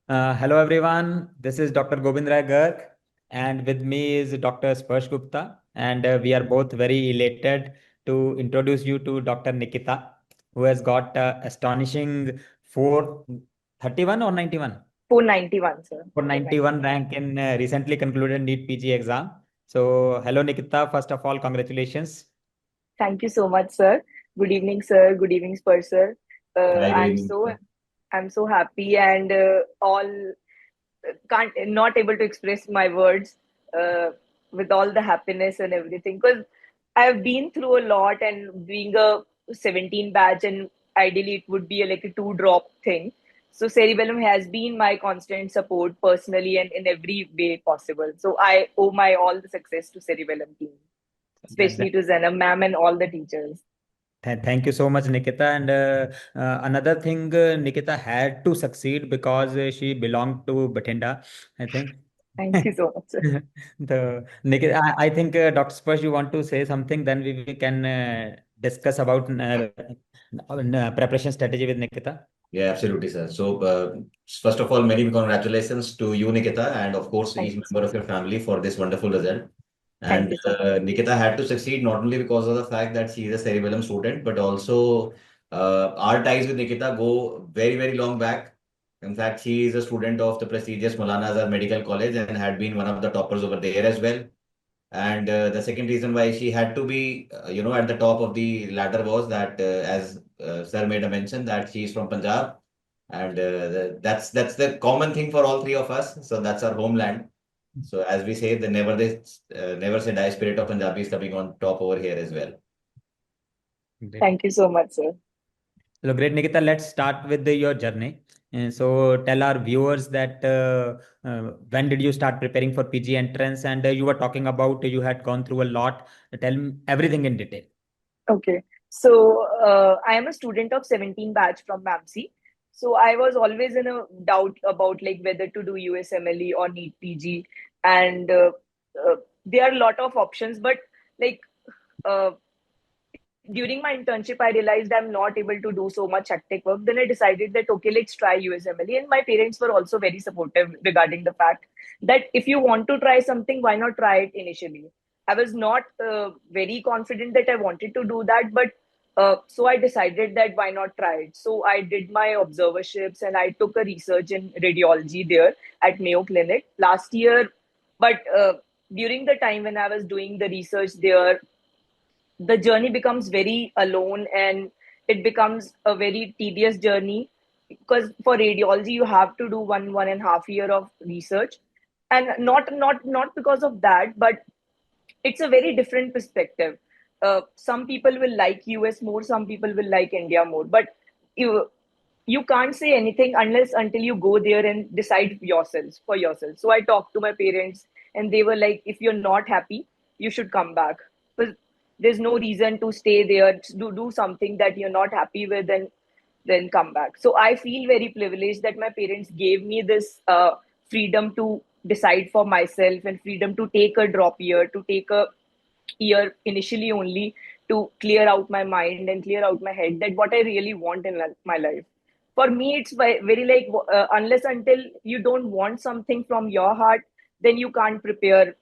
Hello everyone, this is Dr. Gobind Garg, and with me is Dr. Sparsh Gupta, and we are both very elated to introduce you to Dr. Nikita, who has got astonishing 431 or 91? 491, sir. 491 491. rank in recently concluded NEET PG exam. So, hello Nikita, first of all, congratulations. Thank you so much, sir. Good evening, sir. Good evening, Spurs, sir. Uh, Hi, good I'm evening, so sir. I'm so happy and all can't not able to express my words uh, with all the happiness and everything because I've been through a lot and being a 17 batch and ideally it would be like a two drop thing. So Cerebellum has been my constant support personally and in every way possible. So I owe my all the success to Cerebellum team, That, especially to Zena ma'am and all the teachers. Thank you so much, Nikita. And another thing, Nikita had to succeed because she belonged to Bathinda, I think. Thank you so much, sir. The Nikita, I think Dr. Sparsh, you want to say something, then we can discuss about preparation strategy with Nikita. Yeah, absolutely, sir. So, first of all, many congratulations to you, Nikita, and of course, Thank each you so member of much. your family for this wonderful result. Thank And you so much. Nikita had to succeed not only because of the fact that she is a cerebellum student, but also our ties with Nikita go very, very long back. In fact, she is a student of the prestigious Maulana Azhar Medical College and had been one of the toppers over there as well. And the second reason why she had to be, at the top of the ladder was that, as Sir made a mention, that she is from Punjab, and that's the common thing for all three of us. So that's our homeland. So as we say, the never say die spirit of Punjabi is coming on top over here as well. Great. Thank you so much, sir. So great, Nikita. Let's start with your journey. So tell our viewers that when did you start preparing for PG entrance? And you were talking about you had gone through a lot. Tell me everything in detail. Okay. So I am a student of 17 batch from MAMC. So I was always in a doubt about like whether to do USMLE or NEET PG. And there are a lot of options, but like uh, during my internship, I realized I'm not able to do so much hectic work. Then I decided that, okay, let's try USMLE. And my parents were also very supportive regarding the fact that if you want to try something, why not try it initially? I was not very confident that I wanted to do that, but so I decided that why not try it. So I did my observerships and I took a research in radiology there at Mayo Clinic last year. But during the time when I was doing the research there, the journey becomes very alone and it becomes a very tedious journey because for radiology you have to do 1.5 year of research, and not because of that, but it's a very different perspective. Some people will like US more, some people will like India more, but you can't say anything unless until you go there and decide yourselves for yourself. So I talked to my parents and they were like, if you're not happy, you should come back. Because there's no reason to stay there, to do something that you're not happy with and then come back. So I feel very privileged that my parents gave me this freedom to decide for myself and freedom to take a drop year, to take a year initially only to clear out my mind and clear out my head that what I really want in my life. For me, it's very like unless until you don't want something from your heart, then you can't prepare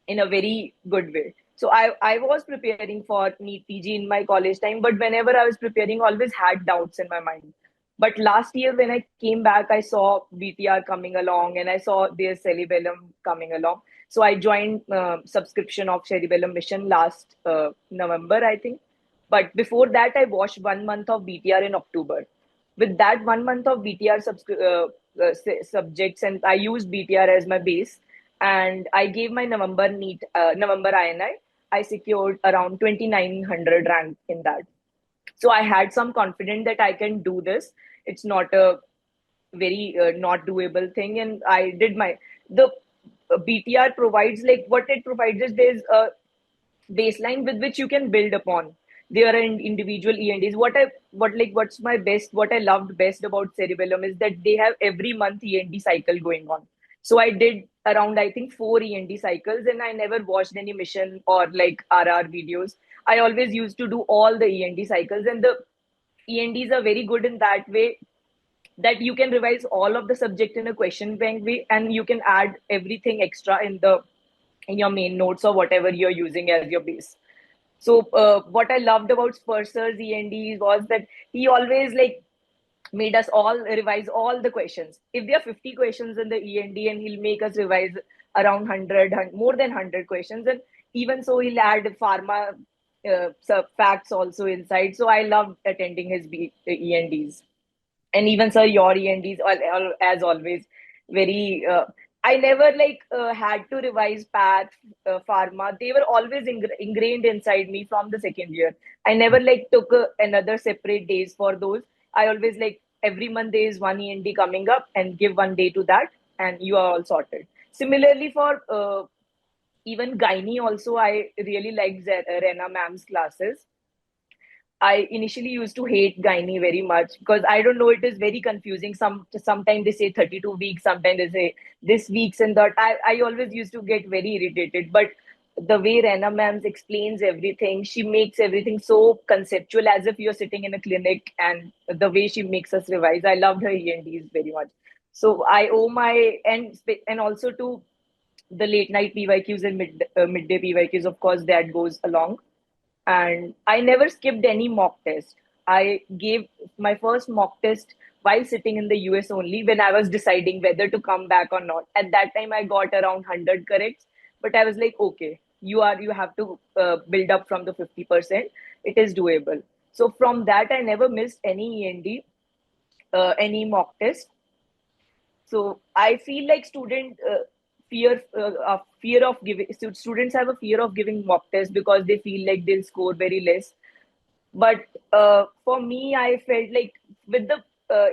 in a very good way. So I was preparing for NEET PG in my college time, but whenever I was preparing, I always had doubts in my mind. But last year when I came back, I saw BTR coming along and I saw their Cerebellum coming along. So I joined subscription of Cerebellum Mission last November, I think. But before that, I watched 1 month of BTR in October. With that 1 month of BTR subjects, and I used BTR as my base, and I gave my November NEET, November INI. I secured around 2900 rank in that. So I had some confidence that I can do this. It's not a very not doable thing, and I did my the BTR provides like what it provides is there's a baseline with which you can build upon. There are individual E&Ds. What's my best, what I loved best about Cerebellum is that they have every month E&D cycle going on. So I did around I think 4 E&D cycles, and I never watched any mission or like RR videos. I always used to do all the E&D cycles, and the E&Ds are very good in that way that you can revise all of the subject in a question bank way, and you can add everything extra in your main notes or whatever you're using as your base. So what I loved about Sparsh's E&D was that he always like made us all revise all the questions. If there are 50 questions in the E&D, and he'll make us revise around 100, more than 100 questions, and even so he'll add pharma facts also inside. So I loved attending his E&Ds. And even sir, your E&Ds, as always, very I never like had to revise path, pharma. They were always ingrained inside me from the second year. I never like took another separate days for those. I always like every month there is one E&D coming up, and give one day to that, and you are all sorted. Similarly for even gynae also, I really liked Rena ma'am's classes. I initially used to hate gynae very much because I don't know, it is very confusing. Sometimes they say 32 weeks, sometimes they say this weeks and that. I always used to get very irritated. But the way Rena ma'am explains everything, she makes everything so conceptual as if you're sitting in a clinic, and the way she makes us revise, I loved her E&Ds very much. So I owe my and also to the late night PYQs and midday PYQs, of course, that goes along. And I never skipped any mock test. I gave my first mock test while sitting in the US only, when I was deciding whether to come back or not. At that time, I got around 100 corrects, but I was like, okay, you have to build up from the 50%. It is doable. So from that, I never missed any E&D, any mock test. So I feel like fear of giving students have a fear of giving mock tests because they feel like they'll score very less. But for me, I felt like with the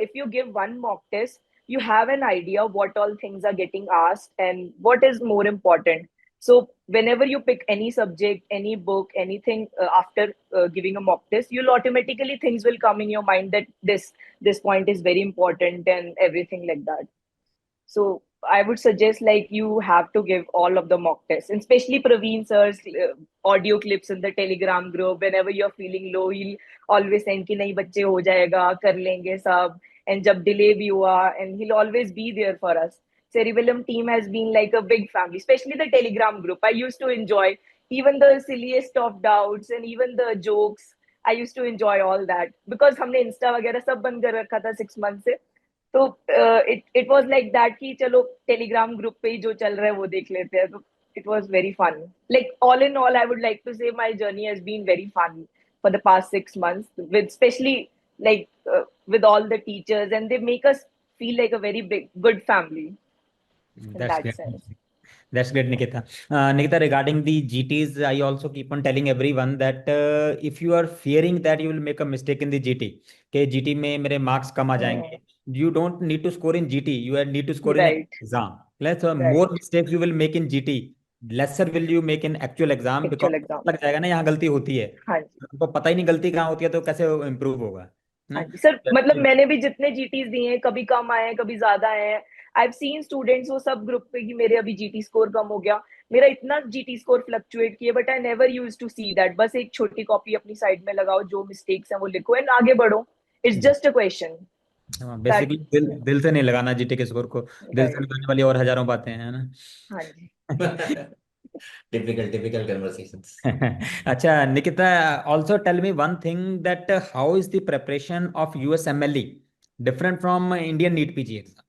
if you give one mock test, you have an idea what all things are getting asked and what is more important. So whenever you pick any subject, any book, anything after giving a mock test, you'll automatically things will come in your mind that this point is very important and everything like that. So I would suggest like you have to give all of the mock tests, and especially Praveen sir's audio clips in the Telegram group. Whenever you're feeling low, he'll always send कि नहीं बच्चे हो जाएगा, कर लेंगे सब. And जब delay भी हुआ, and he'll always be there for us. Cerebellum team has been like a big family, especially the Telegram group. I used to enjoy even the silliest of doubts and even the jokes. I used to enjoy all that because हमने Insta वगैरह सब बंद कर रखा था 6 months से. तो it was like that कि चलो टेलीग्राम ग्रुप पे ही जो चल रहा है वो देख लेते हैं. तो it was very fun. Like all in all, I would like to say my journey has been very fun for the past 6 months, with especially like with all the teachers, and they make us feel like a very good family in That's that great. sense. That's great, Nikita. Nikita, regarding the GTs, I also keep on telling everyone that if you are fearing that you will make a mistake in the GT, okay, GT में मेरे marks कम आ जाएंगे, you don't need to score in GT. You need to score in Right. exam. Let's more Right. mistakes you will make in GT, lesser will you make in actual exam, because Actual exam. लग जाएगा ना यहाँ गलती होती है. हाँ जी. आपको पता ही नहीं गलती कहाँ होती है, तो कैसे improve होगा हाँ ना? जी सर, मतलब मैंने भी जितने जीटीज दिए हैं, कभी कम आए हैं, कभी ज्यादा आए हैं. I've seen students वो सब ग्रुप पे कि मेरे अभी जीटी स्कोर कम हो गया, मेरा इतना जीटी स्कोर फ्लक्चुएट किया, but I never use to see that. बस एक छोटी कॉपी अपनी साइड में लगाओ, जो मिस्टेक्स हैं वो लिखो एंड आगे बढ़ो. It's just a question. Basically दिल से नहीं लगाना जीटी के स्कोर को. दिल से लगाने वाली और हजारों बातें हैं ना. हाँ जी. Typical conversations. Acha, Nikita, also tell me one thing, that how is the preparation of USMLE different from Indian NEET PG exam?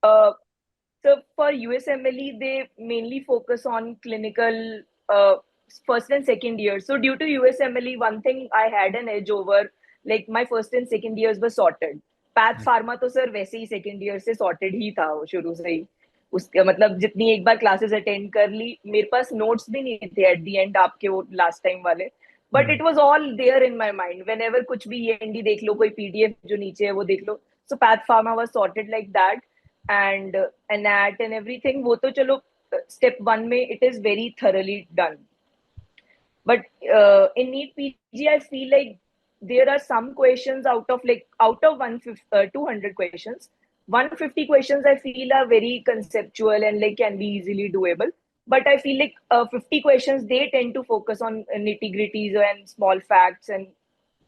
So for USMLE, they mainly focus on clinical first and second year. So due to USMLE, one thing I had an edge over, like my first and second years were sorted. Path Pharma तो sir वैसे ही second year से sorted ही था वो शुरू से ही. उसका मतलब जितनी एक बार क्लासेस अटेंड कर ली, मेरे पास नोट्स भी नहीं थे एट द एंड आपके वो लास्ट टाइम वाले, but it was all there in my mind. Whenever कुछ भी एनडी देख लो, कोई पीडीएफ जो नीचे है वो देख लो. So path pharma was sorted like that, and anat and everything वो तो चलो स्टेप 1 में it is very thoroughly done. But in NEET PG, I feel like there are some questions out of 200 questions, 150 questions I feel are very conceptual and like can be easily doable. But I feel like 50 questions, they tend to focus on nitty gritties and small facts, and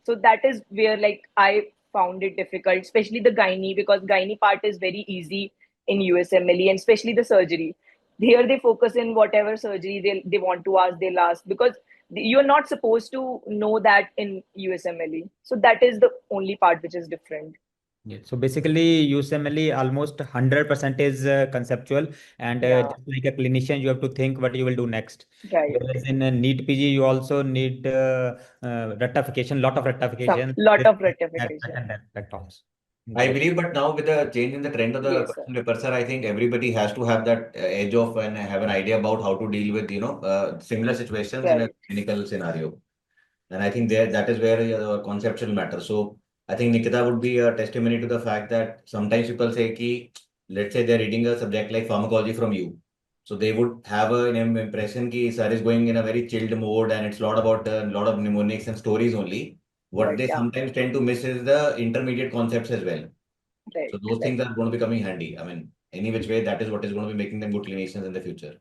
so that is where like I found it difficult, especially the gynae, because gynae part is very easy in USMLE, and especially the surgery. Here they focus in whatever surgery they want to ask, they'll ask, because you're not supposed to know that in USMLE. So that is the only part which is different. Yeah. So basically, USMLE almost 100% is conceptual, and Yeah, just like a clinician, you have to think what you will do next. right. Whereas in a NEET PG, you also need rectification, lot of Some rectification lot with of that rectification. and that also. I Great. believe, but now with the change in the trend of the Yes, sir. question paper, sir, I think everybody has to have that edge of and have an idea about how to deal with, similar situations in a Right. clinical scenario. And I think that is where the conceptual matter. So I think Nikita would be a testimony to the fact that sometimes people say ki, let's say they're reading a subject like pharmacology from you. So they would have an impression ki sir is going in a very chilled mode and it's a lot about a lot of mnemonics and stories only. What But they yeah, sometimes tend to miss is the intermediate concepts as well. So right, those things right. are going to be coming handy. I mean, any which way, that is what is going to be making them good clinicians in the future.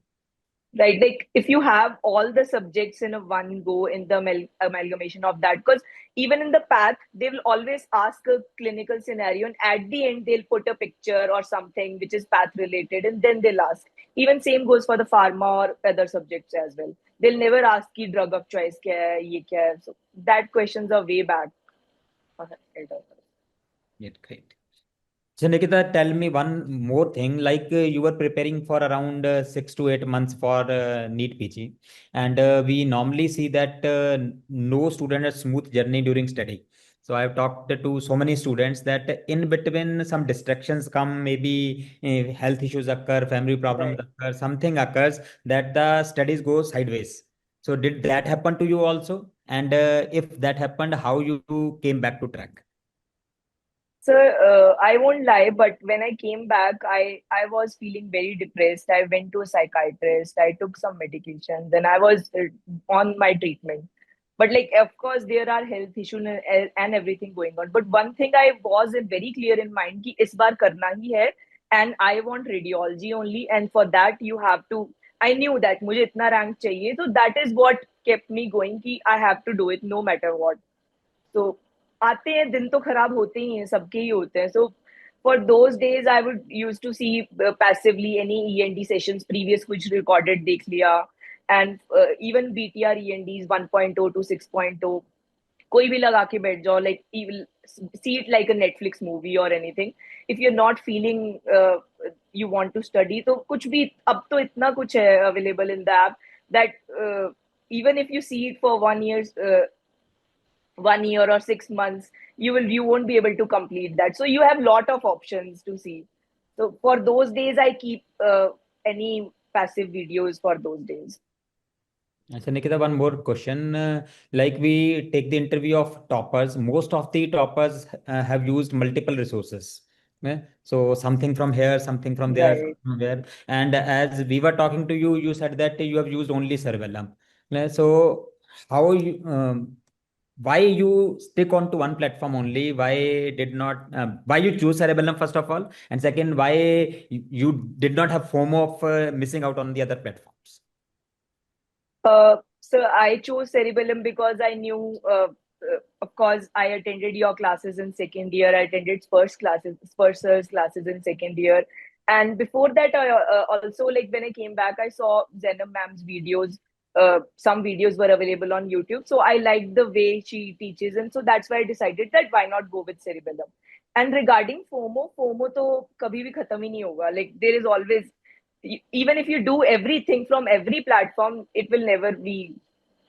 Right, like if you have all the subjects in a one go in the amalgamation of that, because even in the path they will always ask a clinical scenario, and at the end they'll put a picture or something which is path related, and then they'll ask. Even same goes for the pharma or other subjects as well. They'll never ask ki drug of choice kya hai, ye kya hai. So that questions are way back. Yeah, great. So Nikita, tell me one more thing. Like you were preparing for around 6 to 8 months for NEET PG, and we normally see that no student has smooth journey during study. So I've talked to so many students that in between some distractions come, maybe health issues occur, family problems Right. occur, something occurs that the studies go sideways. So did that happen to you also? And if that happened, how you came back to track? So I won't lie, but when I came back, I was feeling very depressed. I went to a psychiatrist. I took some medication. Then I was on my treatment. But like, of course, there are health issues and everything going on. But one thing I was very clear in mind कि इस बार करना ही है, and I want radiology only. And for that, you have to. I knew that मुझे इतना rank चाहिए. So that is what kept me going. कि I have to do it no matter what. तो आते हैं दिन तो खराब होते ही हैं, सबके ही होते हैं. सो for those days I would used to see passively any E&D sessions previous which recorded देख लिया, and even BTR E&Ds 1.0 to 6.0 कोई भी लगा के बैठ जाओ, like you will see it like a Netflix movie or anything. If you're not feeling you want to study, तो कुछ भी अब तो इतना कुछ है available in the app that even if you see it for 1 year, 1 year or 6 months, you won't be able to complete that. So you have lot of options to see. So for those days I keep any passive videos for those days. So Nikita, one more question. Like we take the interview of toppers, most of the toppers have used multiple resources. So something from here, something from there, Right. something from there. And as we were talking to you, you said that you have used only Cerebellum. So how you, why you stick on to one platform only? Why did not, why you choose Cerebellum first of all? And second, why you did not have FOMO of missing out on the other platforms? So I chose Cerebellum because I knew, of course, I attended your classes in second year. I attended Sparsh's classes in second year. And before that, I also, like when I came back, I saw Zenam ma'am's videos. Some videos were available on YouTube. So I liked the way she teaches. And so that's why I decided that why not go with Cerebellum. And regarding FOMO तो कभी भी खत्म ही नहीं होगा. Like there is always, even if you do everything from every platform, it will never be.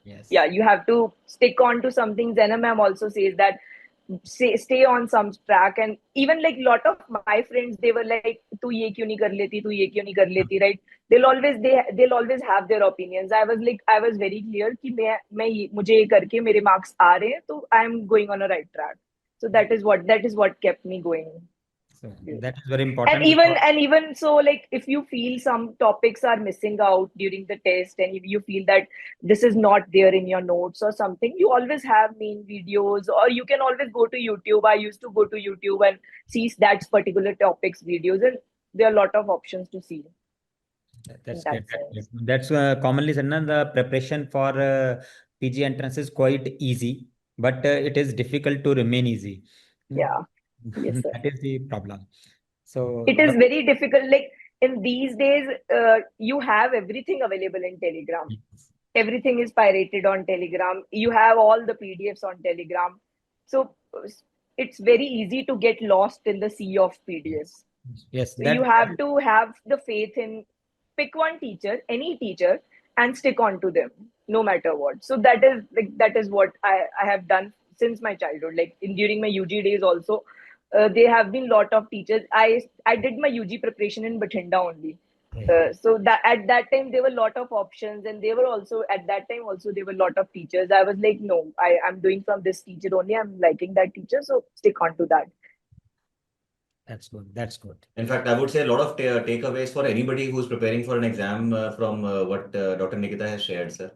Yes. Yeah, you have to stick on to something. Zena ma'am also says that stay on some track. And even like lot of my friends, they were like, "Tu ye kyun nahi kar leti? Tu ye kyun nahi kar leti?" Right? They'll always have their opinions. I was very clear कि मुझे ये करके मेरे marks आ रहे हैं, तो I am going on a right track. So that is what kept me going. So that is very and important even because and even so, like if you feel some topics are missing out during the test, and if you feel that this is not there in your notes or something, you always have main videos, or you can always go to YouTube. I used to go to YouTube and see that particular topics videos, and there are a lot of options to see in that's great. that sense. That's commonly said, na, the preparation for PG entrance is quite easy, but it is difficult to remain easy. Yeah. Yes, sir. That is the problem. So, It is very difficult. Like in these days, you have everything available in Telegram. Everything is pirated on Telegram. You have all the PDFs on Telegram. So it's very easy to get lost in the sea of PDFs. yes, So you have to have the faith in pick one teacher, any teacher, and stick on to them no matter what. So that is what I have done since my childhood. Like during my UG days also, there have been lot of teachers. I did my UG preparation in Bathinda only. So that at that time there were a lot of options, and they were also at that time also there were a lot of teachers. I was like, no, I'm doing from this teacher only. I'm liking that teacher, so stick on to that. That's good. That's good. In fact, I would say a lot of takeaways for anybody who's preparing for an exam from what Dr. Nikita has shared, sir.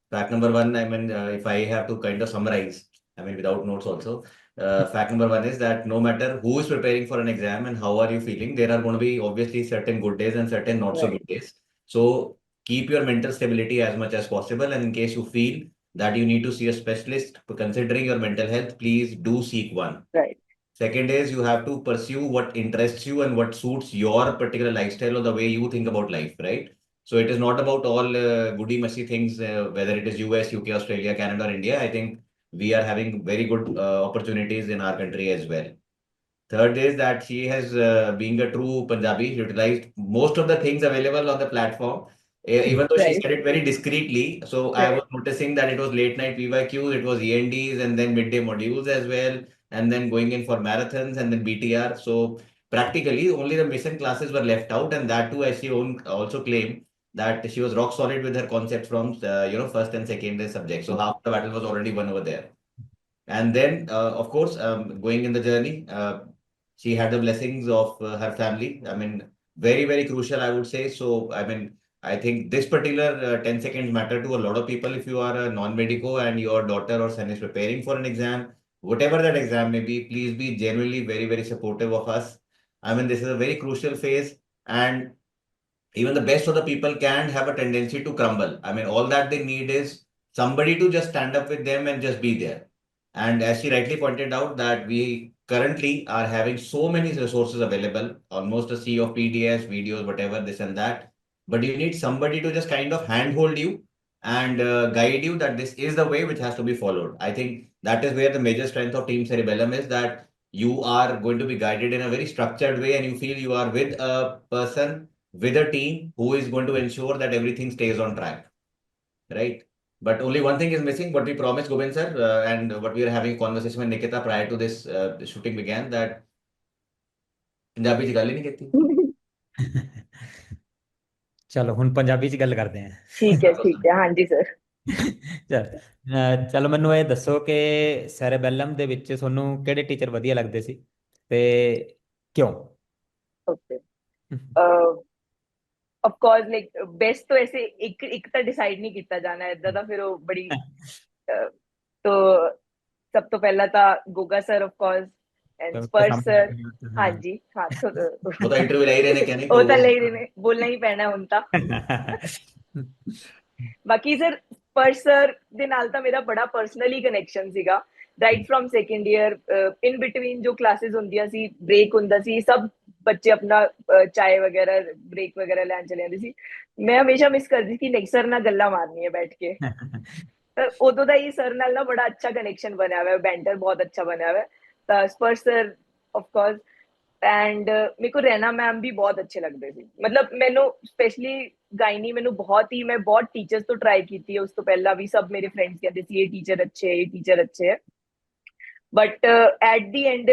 Fact number one, I mean, if I have to kind of summarize, I mean, without notes also, fact number one is that no matter who is preparing for an exam and how are you feeling, there are going to be obviously certain good days and certain not so good days. So keep your mental stability as much as possible. And in case you feel that you need to see a specialist considering your mental health, please do seek one. Right. Second is you have to pursue what interests you and what suits your particular lifestyle or the way you think about life, right? So it is not about all goody mushy things, whether it is US, UK, Australia, Canada, or India. I think we are having very good opportunities in our country as well. Third is that she has, being a true Punjabi, utilized most of the things available on the platform, even though she Right. said it very discreetly. So I was noticing that it was late night PYQs, it was E&Ds, and then midday modules as well, and then going in for marathons and then BTR. So practically only the mission classes were left out, and that too, as she also claimed that she was rock solid with her concepts from first and second subjects. So half the battle was already won over there. And then, of course, going in the journey, she had the blessings of her family. I mean, very, very crucial, I would say. So, I mean, I think this particular 10 seconds matter to a lot of people. If you are a non-medico and your daughter or son is preparing for an exam, whatever that exam may be, please be genuinely very, very supportive of us. I mean, this is a very crucial phase, and even the best of the people can have a tendency to crumble. I mean, all that they need is somebody to just stand up with them and just be there. And as she rightly pointed out, that we currently are having so many resources available, almost a sea of PDFs, videos, whatever, this and that. But you need somebody to just kind of handhold you and guide you that this is the way which has to be followed. I think that is where the major strength of Team Cerebellum is, that you are going to be guided in a very structured way and you feel you are with a person, with a team who is going to ensure that everything stays on track, right? But only one thing is missing, what we promised, Gobind sir, and what we were having a conversation with Nikita prior to this shooting began, that Punjabi ਚ ਗੱਲ ਹੀ ਨਹੀਂ ਕੀਤੀ। ਚਲੋ ਹੁਣ ਪੰਜਾਬੀ ਚ ਗੱਲ ਕਰਦੇ ਹਾਂ। ठीक है हाँ जी सर। ਚਲੋ ਮੈਨੂੰ ਇਹ ਦੱਸੋ ਕਿ ਸੈਰੇਬੈਲਮ ਦੇ ਵਿੱਚ ਤੁਹਾਨੂੰ ਕਿਹੜੇ ਟੀਚਰ ਵਧੀਆ ਲੱਗਦੇ ਸੀ ਤੇ ਕਿਉਂ? Okay of course like best तो ऐसे एक ਤਾਂ ਡਿਸਾਈਡ ਨਹੀਂ ਕੀਤਾ ਜਾਣਾ ਇਦਾਂ ਤਾਂ ਫਿਰ ਉਹ ਬੜੀ तो सब तो पहला था Goga sir of course and स्पर्श सर। हाँ जी हाँ तो ਉਹ ਤਾਂ ਇੰਟਰਵਿਊ ਲੈ ਹੀ ਰਹੇ ਨੇ, ਕਹਿੰਦੇ ਉਹ ਤਾਂ ਲੈ ਹੀ ਰਹੇ ਨੇ, ਬੋਲਣਾ ਹੀ ਪੈਣਾ ਹੁਣ ਤਾਂ। ਬਾਕੀ ਸਰ ਸਪਰਸ਼ ਸਰ ਦੇ ਨਾਲ ਤਾਂ ਮੇਰਾ ਬੜਾ ਪਰਸਨਲੀ ਕਨੈਕਸ਼ਨ ਸੀਗਾ right firm second year. In between ਜੋ ਕਲਾਸਿਸ ਹੁੰਦੀਆਂ ਸੀ, ਬ੍ਰੇਕ ਹੁੰਦਾ ਸੀ, ਸਭ ਬੱਚੇ ਆਪਣਾ ਚਾय ਵਗੈਰਾ ਬ੍ਰੇਕ ਵਗੈਰਾ ਲੈਣ ਚਲੇ ਜਾਂਦੇ ਸੀ। ਮੈਂ ਹਮੇਸ਼ਾ ਮਿਸ ਕਰਦੀ ਸੀ ਕਿ ਸਰ ਨਾਲ ਗੱਲਾਂ ਮਾਰਨੀਆਂ ਬੈਠ ਕੇ। ਉਦੋਂ ਦਾ ਹੀ ਸਰ ਨਾਲ ਨਾ ਬੜਾ ਅੱਛਾ ਕਨੈਕਸ਼ਨ ਬਣਿਆ ਹੋਇਆ, ਬੈਂਟਰ ਬਹੁਤ ਅੱਛਾ ਬਣਿਆ ਹੋਇਆ। ਤਾਂ ਸਪਰਸ਼ ਸਰ ਆਫ ਕੋਰਸ ਐਂਡ ਮੇਰੇ ਕੋ ਰੈਨਾ ਮੈਮ ਵੀ ਬਹੁਤ ਅੱਛੇ ਲੱਗਦੇ ਸੀ। ਮਤਲਬ ਮੈਨੂੰ ਸਪੈਸ਼ਲੀ ਗਾਇਨੀ ਮੈਨੂੰ ਬਹੁਤ ਹੀ, ਮੈਂ ਬਹੁਤ ਟੀਚਰਸ ਤੋਂ ਟਰਾਈ ਕੀਤੀ ਹੈ ਉਸ ਤੋਂ ਪਹਿਲਾਂ ਵੀ। ਸਭ ਮੇਰੇ ਫਰੈਂਡਸ ਕਹਿੰਦੇ ਸੀ ਇਹ ਟੀਚਰ ਅੱਛੇ ਹੈ, ਇਹ ਟੀਚਰ ਅੱਛੇ ਹੈ। But at the end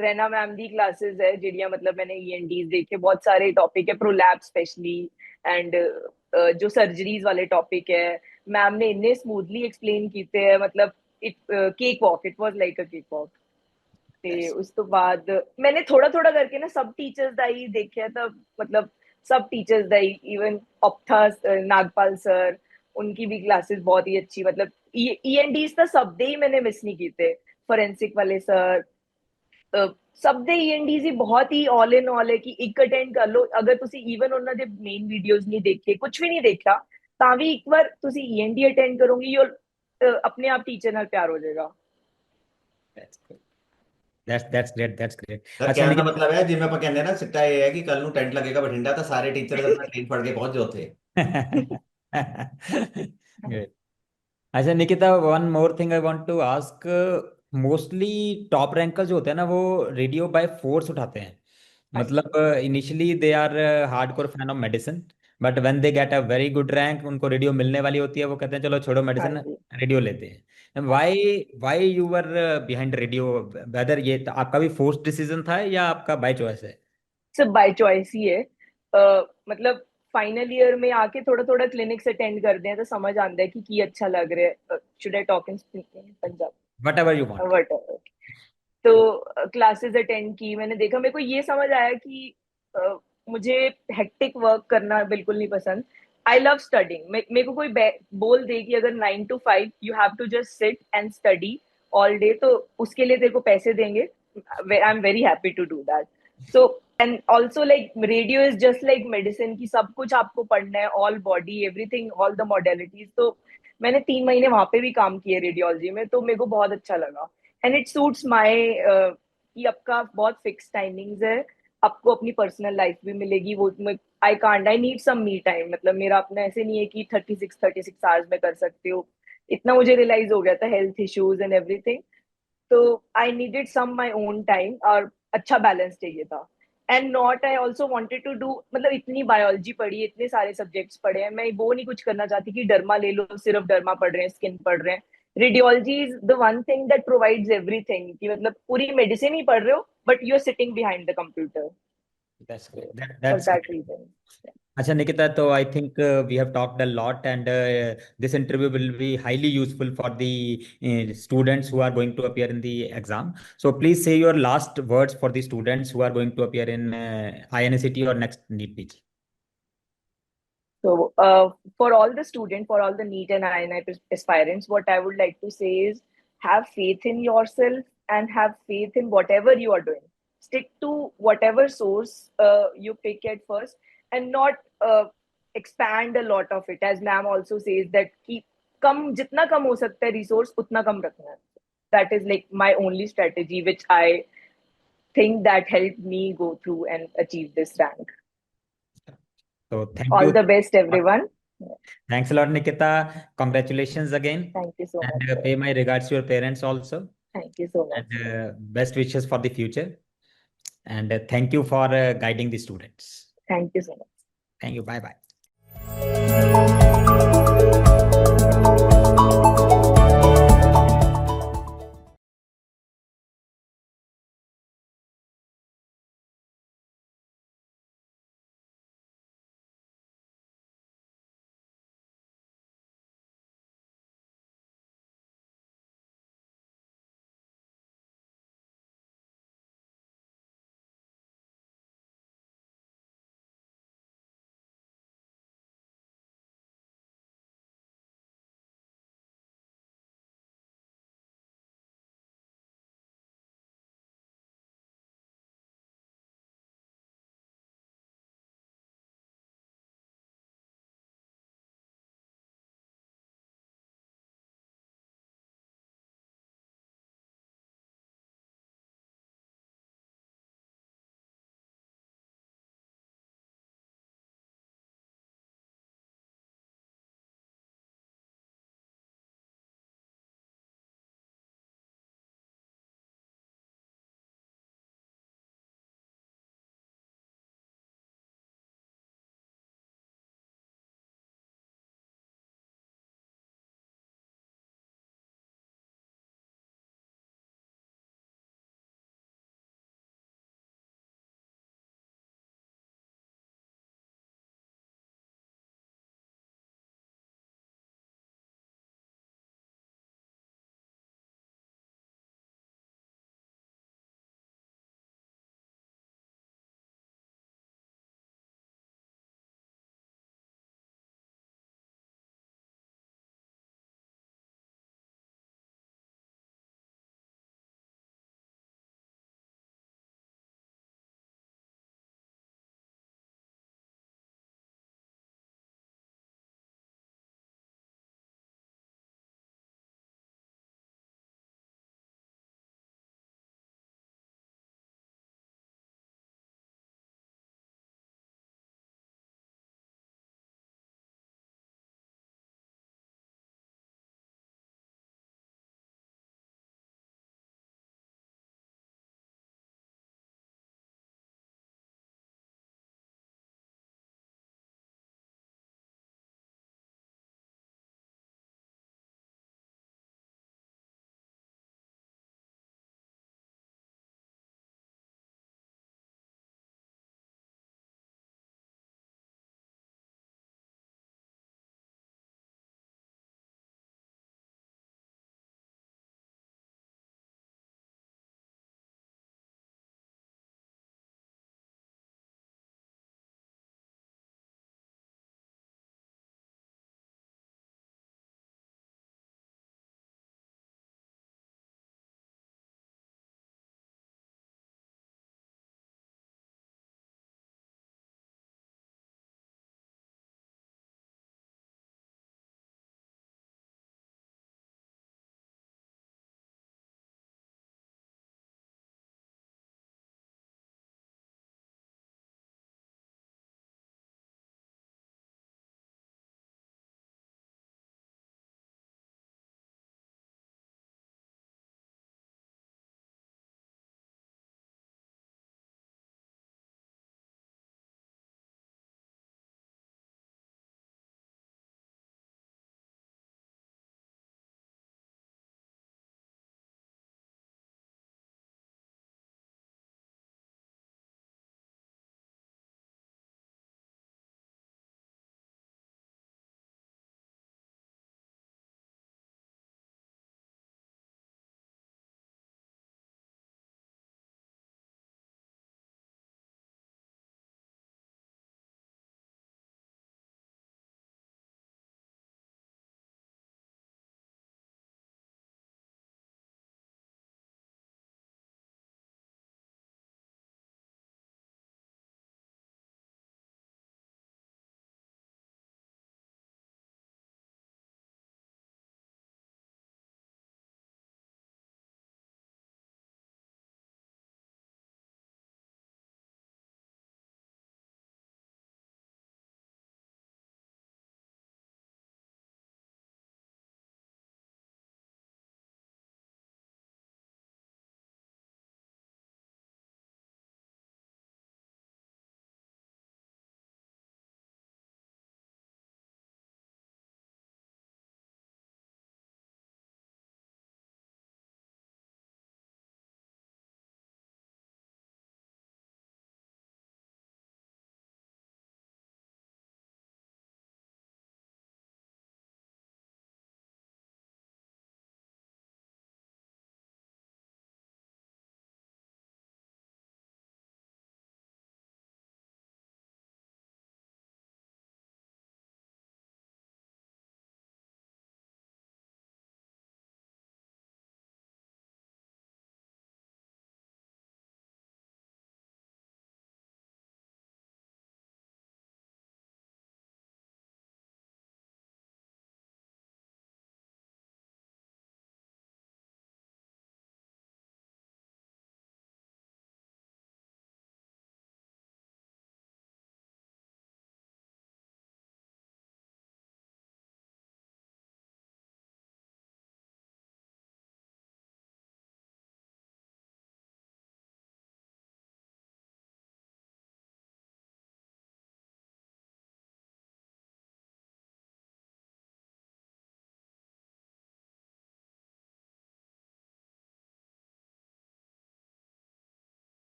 Raina ma'am ਦੀ ਕਲਾਸਿਸ ਹੈ ਜਿਹੜੀਆਂ, ਮਤਲਬ मैंने E&Ds देखे, बहुत सारे टॉपिक है, प्रोलैब स्पेशली एंड जो सर्जरीज वाले टॉपिक है, मैम ने इन्ने स्मूथली एक्सप्लेन किए है। मतलब cake walk, it was like a cake walk. ਤੇ ਉਸ ਤੋਂ ਬਾਅਦ मैंने ਥੋੜਾ ਥੋੜਾ ਕਰਕੇ ਨਾ ਸਭ ਟੀਚਰਸ ਦਾ ਹੀ ਦੇਖਿਆ, ਤਾਂ मतलब सब टीचर्स ਦਾ ही, इवन ऑप्था नागपाल सर, उनकी भी क्लासेस बहुत ही अच्छी। मतलब E&Ds ਤਾਂ ਸਭ ਦੇ ਹੀ मैंने मिस नहीं ਕੀਤੇ। ਫੋਰੈਂਸਿਕ ਵਾਲੇ ਸਰ ਸਭ ਦੇ E&Ds ਹੀ ਬਹੁਤ ਹੀ ਆਲ ਇਨ ਆਲ ਹੈ ਕਿ ਇੱਕ ਅਟੈਂਡ ਕਰ ਲਓ। ਅਗਰ ਤੁਸੀਂ ਈਵਨ ਉਹਨਾਂ ਦੇ ਮੇਨ ਵੀਡੀਓਜ਼ ਨਹੀਂ ਦੇਖੇ, ਕੁਝ ਵੀ ਨਹੀਂ ਦੇਖਿਆ, ਤਾਂ ਵੀ ਇੱਕ ਵਾਰ ਤੁਸੀਂ E&D ਅਟੈਂਡ ਕਰੋਗੇ, ਆਪਣੇ ਆਪ ਟੀਚਰ ਨਾਲ ਪਿਆਰ ਹੋ ਜਾਏਗਾ। that's great, that's great. Sir अच्छा कहने का निखिल। मतलब है जिम्मे पर कहने ना सिट्टा ये है कि कल नू टेंट लगेगा बठिंडा तो सारे टीचर अपना ट्रेन पढ़ के पहुंच जाते। Great. अच्छा Nikita, one more thing I want to ask. Mostly top ranker जो होते हैं ना, वो रेडियो बाय फोर्स उठाते हैं। हाँ जी, मतलब initially they are hardcore fan of medicine, but when they get a very good rank, उनको रेडियो मिलने वाली होती है, वो कहते हैं चलो छोड़ो हाँ मेडिसिन, जी, रेडियो लेते हैं। हाँ। Why why you were behind radio? Whether ये आपका भी फोर्स डिसीजन था या आपका बाय चॉइस है? सब बाय चॉइस ही है। मतलब फाइनल ईयर में आके थोड़ा थोड़ा क्लिनिक्स अटेंड करते हैं तो समझ आता है कि अच्छा लग रहा है। Should I talk in Punjab? What ever you want. What. तो क्लासेस अटेंड की, मैंने देखा, मेरे को ये समझ आया कि मुझे हेक्टिक वर्क करना बिल्कुल नहीं पसंद। I love studying. मेरे को कोई बोल दे कि अगर 9 to 5 you have to just sit and study all day, तो उसके लिए तेरे को पैसे देंगे। I am very happy to do that. So and also like radio is just like medicine की, सब कुछ आपको पढ़ना है, all body everything all the modalities. तो मैंने 3 महीने वहां पे भी काम किए रेडियोलॉजी में, तो मेरे को बहुत अच्छा लगा। एंड इट सूट्स माई कि आपका बहुत फिक्स टाइमिंग्स है, आपको अपनी पर्सनल लाइफ भी मिलेगी। वो I need some me time. मतलब मेरा अपना ऐसे नहीं है कि 36 आवर्स में कर सकते हो। इतना मुझे रियलाइज हो गया था, हेल्थ इश्यूज एंड एवरीथिंग। तो I needed some my own time, और अच्छा बैलेंस चाहिए था। And not I also wanted to do, मतलब इतनी बायोलॉजी पढ़ी है, इतने सारे सब्जेक्ट्स पढ़े हैं, मैं वो नहीं कुछ करना चाहती कि डर्मा ले लो, सिर्फ डर्मा पढ़ रहे हैं, स्किन पढ़ रहे हैं। Radiology is the one thing that provides everything, कि मतलब पूरी मेडिसिन ही पढ़ रहे हो but you are sitting behind the computer. That's great, for that's that great. Reason. अच्छा Nikita, so I think we have talked a lot, and this interview will be highly useful for the students who are going to appear in the exam. So please say your last words for the students who are going to appear in INCT or next NEET PG. So, for all the students, for all the NEET and INI aspirants, what I would like to say is have faith in yourself and have faith in whatever you are doing. Stick to whatever source you pick at first, and not expand a lot of it. As ma'am also says that keep कम, जितना कम हो सकता है resource उतना कम रखना है. That is like my only strategy, which I think that helped me go through and achieve this rank. So thank All you. the best, everyone. Thanks a lot, Nikita. Congratulations again. Thank you so much, And sir. pay my regards to your parents also. Thank you so much, And sir. best wishes for the future. And thank you for guiding the students. Thank you so much. Thank you. Bye bye.